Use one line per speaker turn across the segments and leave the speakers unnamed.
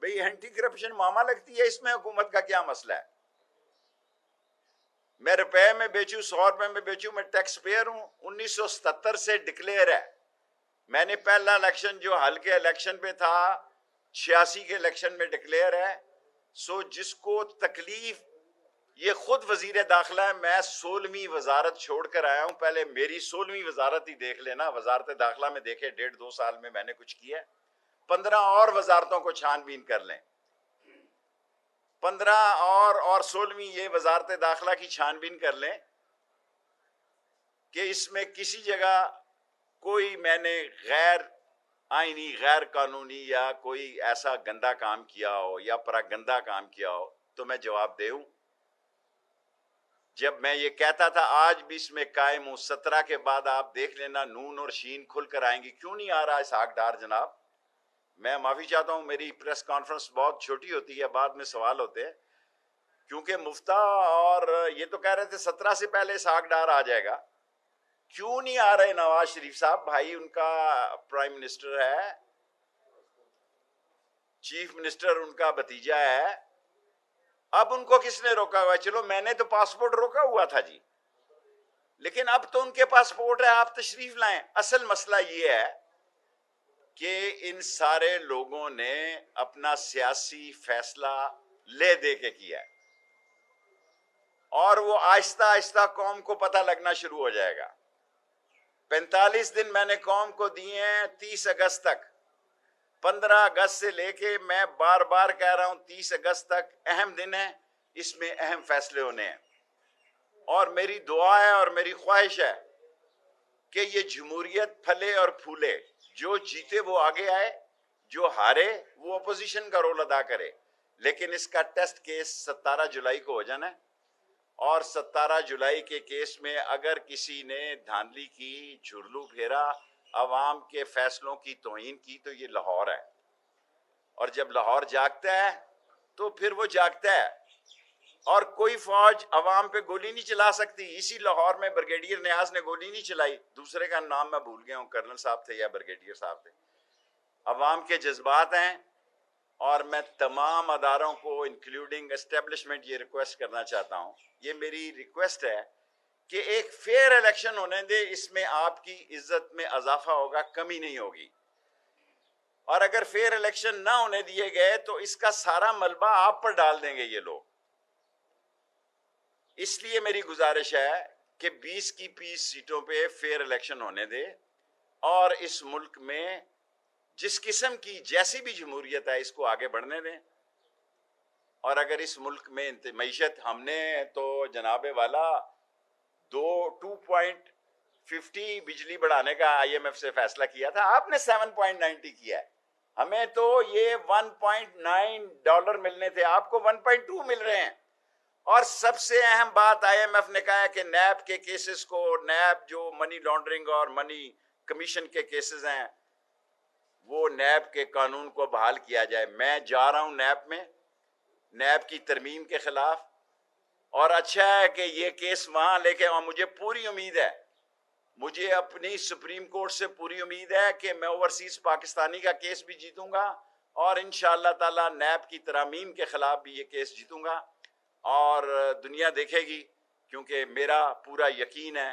भाई anti corruption मामा लगती है, इसमें हुकूमत का क्या मसला है? मैं रुपए में बेचूं, 100 रुपए में बेचूं, मैं टैक्स पेयर हूं। 1977 से डिक्लेयर है। मैंने पहला इलेक्शन जो हल्के इलेक्शन पे था 86 के इलेक्शन में डिक्लेयर है। सो जिसको तकलीफ, ये खुद वजीर दाखिला है, मैं 16वीं वजारत छोड़कर आया हूं। पहले मेरी 16वीं वजारत ही देख लेना, वजारत दाखिला में देखे 1.5-2 साल में मैंने कुछ किया। 15 और वजारतों को छानबीन कर लें, 15 और 16वीं ये वजारत दाखिला की छानबीन कर लें कि इसमें किसी जगह कोई मैंने गैर आईनी, गैर कानूनी या कोई ऐसा गंदा काम किया हो या गंदा काम किया हो तो मैं जवाब दूं। जब मैं ये कहता था आज भी इसमें कायम हूं। 17 के बाद आप देख लेना नून और शीन खुल कर आएंगी। क्यों नहीं आ रहा इसहाक डार जनाब? मैं माफी चाहता हूं, मेरी प्रेस कॉन्फ्रेंस बहुत छोटी होती है, बाद में सवाल होते हैं, क्योंकि मुफ्ता और ये तो कह रहे थे 17 से पहले इसहाक डार आ जाएगा। क्यों नहीं आ रहे नवाज शरीफ साहब? भाई उनका प्राइम मिनिस्टर है, चीफ मिनिस्टर उनका भतीजा है। अब उनको किसने रोका हुआ है? चलो मैंने तो पासपोर्ट रोका हुआ था जी, लेकिन अब तो उनके पासपोर्ट है, आप तशरीफ लाएं। असल मसला ये है कि इन सारे लोगों ने अपना सियासी फैसला ले दे के किया है और वो आहिस्ता आहिस्ता कौम को पता लगना शुरू हो जाएगा। 45 दिन मैंने कौम को दिए हैं 30 अगस्त तक। 15 अगस्त से लेके मैं बार बार कह रहा हूं 30 अगस्त तक अहम दिन है, इसमें अहम फैसले होने हैं। और मेरी दुआ है और मेरी ख्वाहिश है कि ये जमहूरियत फले और फूले। जो जीते वो आगे आए, जो हारे वो अपोजिशन का रोल अदा करे। लेकिन इसका टेस्ट केस 17 जुलाई को हो जाना है और 17 जुलाई के केस में अगर किसी ने धांधली की, झुरलू फेरा, अवाम के फैसलों की तौहीन की तो ये लाहौर है। और जब लाहौर जागता है तो फिर वो जागता है और कोई फौज अवाम पे गोली नहीं चला सकती। इसी लाहौर में ब्रिगेडियर नियाज ने गोली नहीं चलाई, दूसरे का नाम मैं भूल गया हूँ, कर्नल साहब थे या ब्रिगेडियर साहब थे। अवाम के जज्बात हैं और मैं तमाम अदारों को इंक्लूडिंग एस्टेब्लिशमेंट ये रिक्वेस्ट करना चाहता हूँ, ये मेरी रिक्वेस्ट है कि एक फेयर इलेक्शन होने दे। इसमें आपकी इज्जत में इजाफा होगा, कमी नहीं होगी। और अगर फेयर इलेक्शन ना होने दिए गए तो इसका सारा मलबा आप पर डाल देंगे ये लोग। इसलिए मेरी गुजारिश है कि 20 की 20 सीटों पे फेयर इलेक्शन होने दे और इस मुल्क में जिस किस्म की जैसी भी जमहूरियत है इसको आगे बढ़ने दें। और अगर इस मुल्क में मईशत, हमने तो जनाबे वाला 2.50 बिजली बढ़ाने का IMF से फैसला किया था, आपने 7.90 किया है। हमें तो ये $1.9 मिलने थे, आपको 1.2 मिल रहे हैं। और सबसे अहम बात IMF ने कहा है कि नैब के केसेस को, नैब जो मनी लॉन्ड्रिंग और मनी कमीशन के केसेस हैं, वो नैब के कानून को बहाल किया जाए। मैं जा रहा हूं नैब में, नैब की तरमीम के खिलाफ। और अच्छा है कि ये केस वहां लेके, और मुझे पूरी उम्मीद है, मुझे अपनी सुप्रीम कोर्ट से पूरी उम्मीद है कि मैं ओवरसीज पाकिस्तानी का केस भी जीतूंगा और इंशाअल्लाह ताला नैब की तरमीम के खिलाफ भी ये केस जीतूंगा। और दुनिया देखेगी, क्योंकि मेरा पूरा यकीन है,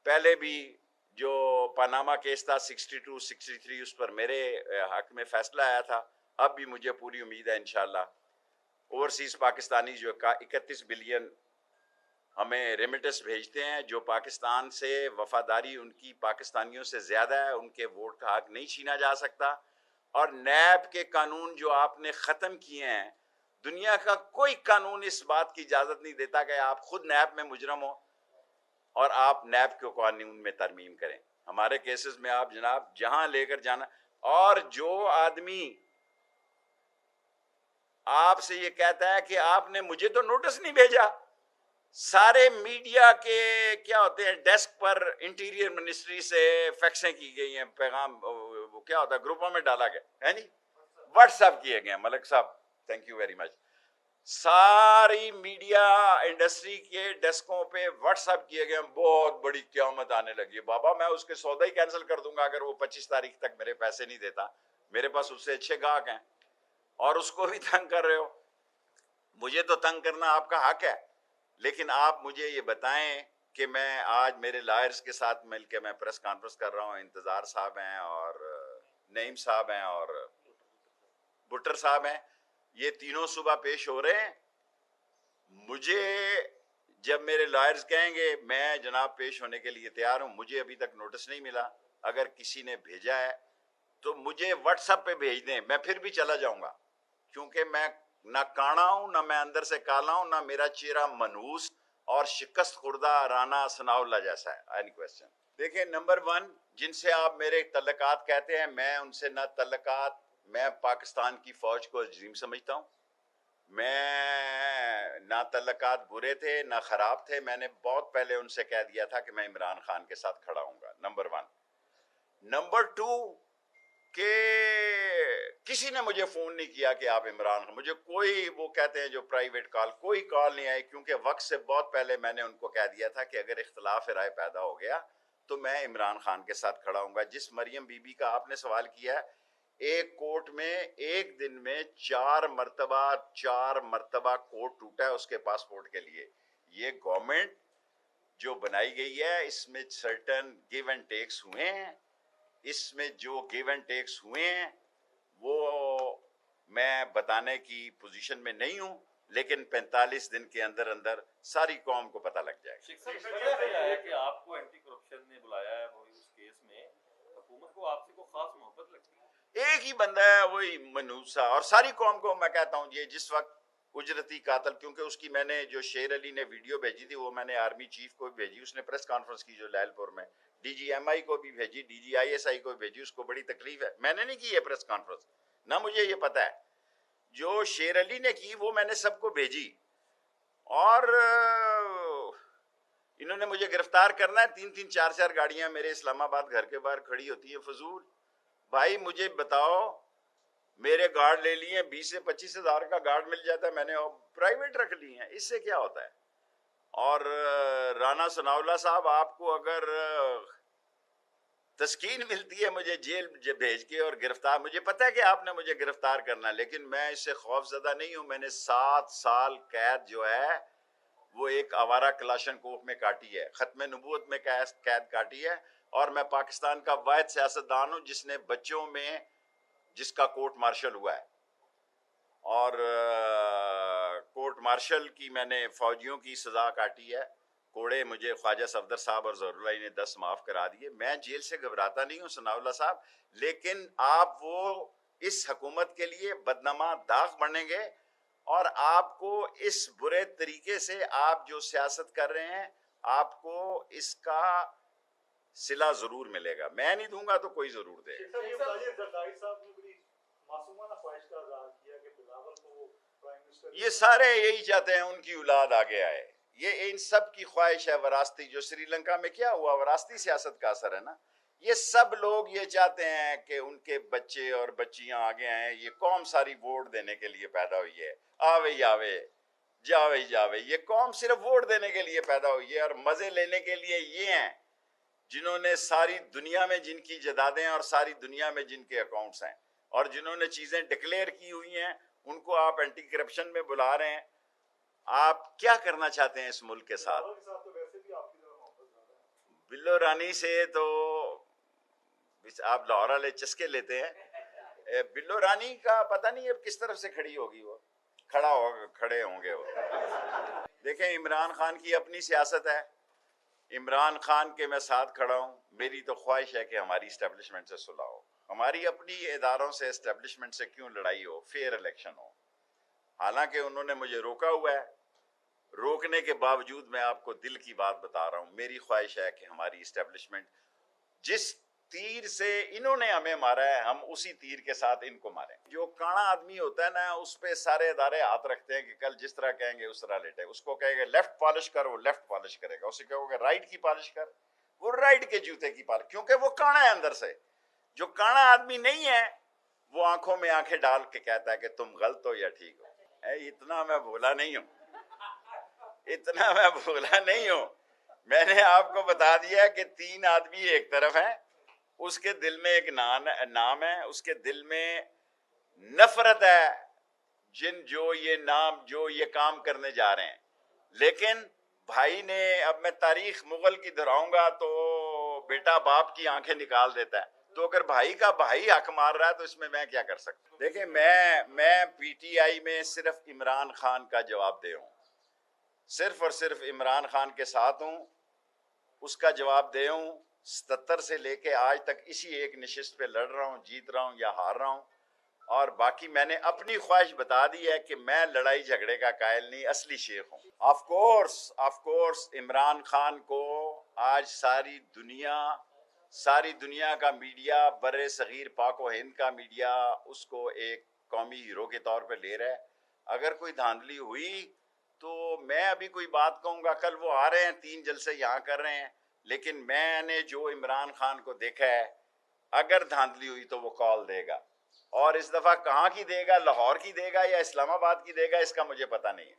पहले भी जो पनामा केस था 62-63 उस पर मेरे हक में फैसला आया था। अब भी मुझे पूरी उम्मीद है इंशाअल्लाह ओवरसीज पाकिस्तानी जो 31 बिलियन हमें रेमिटेंस भेजते हैं, जो पाकिस्तान से वफादारी उनकी पाकिस्तानियों से ज़्यादा है, उनके वोट का हक नहीं छीना जा सकता। और नैब के कानून जो आपने ख़त्म किए हैं, दुनिया का कोई कानून इस बात की इजाज़त नहीं देता कि आप खुद नैब में मुजरम हो और आप नैब के कानून में तरमीम करें। हमारे केसेस में आप जनाब जहां लेकर जाना, और जो आदमी आपसे ये कहता है कि आपने मुझे तो नोटिस नहीं भेजा, सारे मीडिया के क्या होते हैं डेस्क पर इंटीरियर मिनिस्ट्री से फैक्सें की गई हैं, पैगाम वो क्या होता है ग्रुपों में डाला गया है, नहीं व्हाट्सएप किए गए। मलिक साहब थैंक यू वेरी मच। सारी मीडिया इंडस्ट्री के डेस्कों पे व्हाट्सएप किए गए। बहुत बड़ी क़यामत आने लगी है बाबा, मैं उसके सौदा ही कैंसिल कर दूंगा अगर वो 25 तारीख तक मेरे पैसे नहीं देता। मेरे पास उससे अच्छे गाहक हैं। और उसको भी तंग कर रहे हो। मुझे तो तंग करना आपका हक है, लेकिन आप मुझे ये बताएं कि मैं आज मेरे लॉयर्स के साथ मिलकर मैं प्रेस कॉन्फ्रेंस कर रहा हूँ, इंतजार साहब हैं और नईम साहब हैं और भुट्टर साहब हैं, ये तीनों सुबह पेश हो रहे हैं। मुझे जब मेरे लॉयर्स कहेंगे मैं जनाब पेश होने के लिए तैयार हूं, मुझे अभी तक नोटिस नहीं मिला, अगर किसी ने भेजा है तो मुझे व्हाट्सएप पे भेज दें, मैं फिर भी चला जाऊंगा, क्योंकि मैं ना काना हूं, ना मैं अंदर से काला हूं, ना मेरा चेहरा मनहूस और शिकस्त खुर्दा राना सनाउल्लाह जैसा है। Any question? देखिए, नंबर 1, जिनसे आप मेरे तल्लकात कहते हैं, मैं उनसे ना तल्लकात, मैं पाकिस्तान की फौज को अजीम समझता हूं। मैं ना तल्लकात बुरे थे ना खराब थे, मैंने बहुत पहले उनसे कह दिया था कि मैं इमरान खान के साथ खड़ा हूंगा, नंबर 1। नंबर 2 कि किसी ने मुझे फोन नहीं किया कि आप इमरान खान, मुझे कोई, वो कहते हैं जो प्राइवेट कॉल, कोई कॉल नहीं आई, क्योंकि वक्त से बहुत पहले मैंने उनको कह दिया था कि अगर इख्तलाफ राय पैदा हो गया तो मैं इमरान खान के साथ खड़ा हूंगा। जिस मरियम बीबी का आपने सवाल किया है, एक कोर्ट में एक दिन में 4 मरतबा कोर्ट टूटा है उसके पासपोर्ट के लिए। ये गवर्नमेंट जो बनाई गई है, इसमें सर्टन गिव एंड टेक्स हुए हैं, इसमें जो गिव एंड टेक्स हुए हैं वो मैं बताने की पोजीशन में नहीं हूं, लेकिन 45 दिन के अंदर अंदर सारी कौम को पता लग जाएगा।
कि आपको एंटी करप्शन ने बुलाया है, वो उस केस में हुकूमत को आपसे को खास मोहब्बत लगती है?
एक ही बंदा है, वही मनूसा, और सारी कौम को मैं कहता हूं, ये जिस वक्त उजरती कातल, क्योंकि उसकी मैंने जो शेर अली ने वीडियो भेजी थी वो मैंने आर्मी चीफ को भी भेजी, उसने प्रेस कॉन्फ्रेंस की जो लैलपुर में, DGMI को भी भेजी, DGISI को भी भेजी, उसको बड़ी तकलीफ है। मैंने नहीं की है प्रेस कॉन्फ्रेंस, ना मुझे ये पता है, जो शेर अली ने की वो मैंने सबको भेजी। और इन्होंने मुझे गिरफ्तार करना है, 3-3 4-4 गाड़ियां मेरे इस्लामाबाद घर के बाहर खड़ी होती है फजूल। भाई मुझे बताओ, मेरे गार्ड ले लिए, 20 से 25 हज़ार का गार्ड मिल जाता है, मैंने प्राइवेट रख लिए हैं, इससे क्या होता है? और राना सनाउल्लाह साहब, आपको अगर तस्कीन मिलती है मुझे जेल भेज के और गिरफ्तार, मुझे पता है कि आपने मुझे गिरफ्तार करना, लेकिन मैं इससे खौफजदा नहीं हूं। मैंने 7 साल कैद जो है वो एक आवारा क्लाशनकोफ में काटी है, खत्म नबूवत में कैद काटी है, और मैं पाकिस्तान का वाहिद सियासतदान हूं जिसने बच्चों में जिसका कोर्ट मार्शल हुआ है, और कोर्ट मार्शल की मैंने फौजियों की सजा काटी है। कोड़े मुझे ख्वाजा सफदर साहब और ज़हरुल्लाह ने 10 माफ करा दिए। मैं जेल से घबराता नहीं हूँ सनाउल्लाह साहब, लेकिन आप वो इस हुकूमत के लिए बदनामा दाग बनेंगे, और आपको इस बुरे तरीके से आप जो सियासत कर रहे हैं आपको इसका सिला जरूर मिलेगा। मैं नहीं दूंगा तो कोई जरूर दे। ये सारे यही चाहते हैं उनकी औलाद आगे आए, ये इन सब की ख्वाहिश है वरासती। जो श्रीलंका में क्या हुआ, वरासती सियासत का असर है ना। ये सब लोग ये चाहते हैं कि उनके बच्चे और बच्चियां आगे आए। ये कौम सारी वोट देने के लिए पैदा हुई है, आवे जावे जावे जावे, ये कौम सिर्फ वोट देने के लिए पैदा हुई है और मजे लेने के लिए ये हैं जिन्होंने सारी दुनिया में जिनकी जदादें और सारी दुनिया में जिनके अकाउंट्स हैं और जिन्होंने चीजें डिक्लेयर की हुई हैं, उनको आप एंटी करप्शन में बुला रहे हैं। आप क्या करना चाहते हैं इस मुल्क के साथ? बिल्लो रानी से तो आप लाहौर वाले चस्के लेते हैं, बिल्लो रानी का पता नहीं अब किस तरफ से खड़ी होगी, वो खड़े होंगे वो। देखें, इमरान खान की अपनी सियासत है, इमरान खान के मैं साथ खड़ा हूं। मेरी तो ख्वाहिश है कि हमारी इस्टेब्लिशमेंट से सुलह हो, हमारी अपनी इदारों से इस्टेब्लिशमेंट से क्यों लड़ाई हो, फेयर इलेक्शन हो। हालांकि उन्होंने मुझे रोका हुआ है, रोकने के बावजूद मैं आपको दिल की बात बता रहा हूं, मेरी ख्वाहिश है कि हमारी इस्टेब्लिशमेंट, जिस तीर से इन्होंने हमें मारा है हम उसी तीर के साथ इनको मारें। जो काना आदमी होता है ना, उस पे सारे इदारे हाथ रखते हैं कि कल जिस तरह कहेंगे उस तरह लेटे। उसको कहेंगे लेफ्ट पॉलिश कर, वो लेफ्ट पॉलिश करेगा। उसे कहोगे राइट की पॉलिश कर, वो राइट के जूते की पॉलिश, क्योंकि वो काना है अंदर से। जो काना आदमी नहीं है वो आंखों में आंखें डाल के कहता है कि तुम गलत हो या ठीक हो। इतना मैं भोला नहीं हूं, इतना मैं भोला नहीं हूं। मैंने आपको बता दिया कि 3 आदमी एक तरफ है, उसके दिल में एक नाम है, उसके दिल में नफरत है जो ये काम करने जा रहे हैं। लेकिन भाई ने, अब मैं तारीख मुगल की दोहराऊंगा तो बेटा बाप की आंखें निकाल देता है, तो अगर भाई का भाई हक मार रहा है तो इसमें मैं क्या कर सकता हूं? देखिए, मैं पीटीआई में सिर्फ इमरान खान का जवाब दे हूं, सिर्फ और सिर्फ इमरान खान के साथ हूं, उसका जवाब दे हूं। 77 से लेके आज तक इसी एक नशिस्त पे लड़ रहा हूं, जीत रहा हूं या हार रहा हूं। और बाकी मैंने अपनी ख्वाहिश बता दी है कि मैं लड़ाई झगड़े का कायल नहीं, असली शेख हूं। ऑफ कोर्स इमरान खान को आज सारी दुनिया का मीडिया, बर्रे सगीर पाक व हिंद का मीडिया उसको एक कौमी हीरो के तौर पे ले रहा है। अगर कोई धांधली हुई तो मैं अभी कोई बात कहूंगा, कल वो आ रहे हैं, 3 जलसे यहाँ कर रहे हैं, लेकिन मैंने जो इमरान खान को देखा है, अगर धांधली हुई तो वो कॉल देगा। और इस दफा कहाँ की देगा, लाहौर की देगा या इस्लामाबाद की देगा, इसका मुझे पता नहीं है।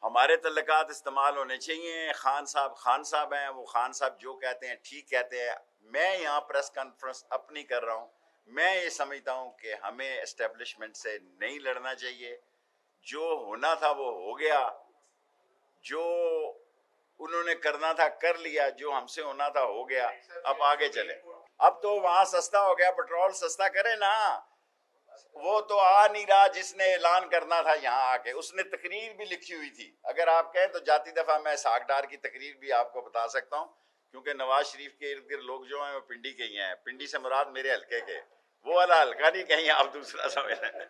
हमारे तल्लुकात इस्तेमाल होने चाहिए। खान साहब हैं, वो खान साहब जो कहते हैं ठीक कहते हैं। मैं यहाँ प्रेस कॉन्फ्रेंस अपनी कर रहा हूँ। मैं ये समझता हूँ कि हमें एस्टेब्लिशमेंट से नहीं लड़ना चाहिए। जो होना था वो हो गया, जो उन्होंने करना था कर लिया, जो हमसे होना था हो गया, अब आगे चले। अब तो वहां सस्ता हो गया, पेट्रोल सस्ता करे ना। वो तो आ नहीं रहा जिसने ऐलान करना था यहाँ आके, उसने तकरीर भी लिखी हुई थी। अगर आप कहें तो जाती दफा मैं इसहाक डार की तकरीर भी आपको बता सकता हूँ, क्योंकि नवाज शरीफ के इर्द गिर्द लोग जो हैं वो पिंडी के ही हैं। पिंडी से मुराद मेरे हल्के के, वो वाला हल्का नहीं, कहीं आप दूसरा समझ लें।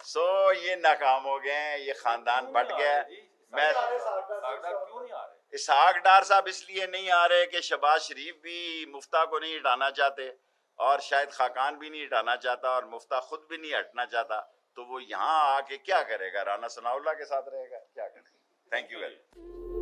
सो ये नाकाम हो गए हैं, ये खानदान बट गया। मैं
क्यों नहीं आ रहे?
इसहाक डार साहब इसलिए नहीं आ रहे कि शहबाज शरीफ भी मुफ्ता को नहीं हटाना चाहते, और शायद खाकान भी नहीं हटाना चाहता, और मुफ्ता खुद भी नहीं हटना चाहता। तो वो यहाँ आके क्या करेगा, राना सनाउल्लाह के साथ रहेगा, क्या करेगा। Thank you very much.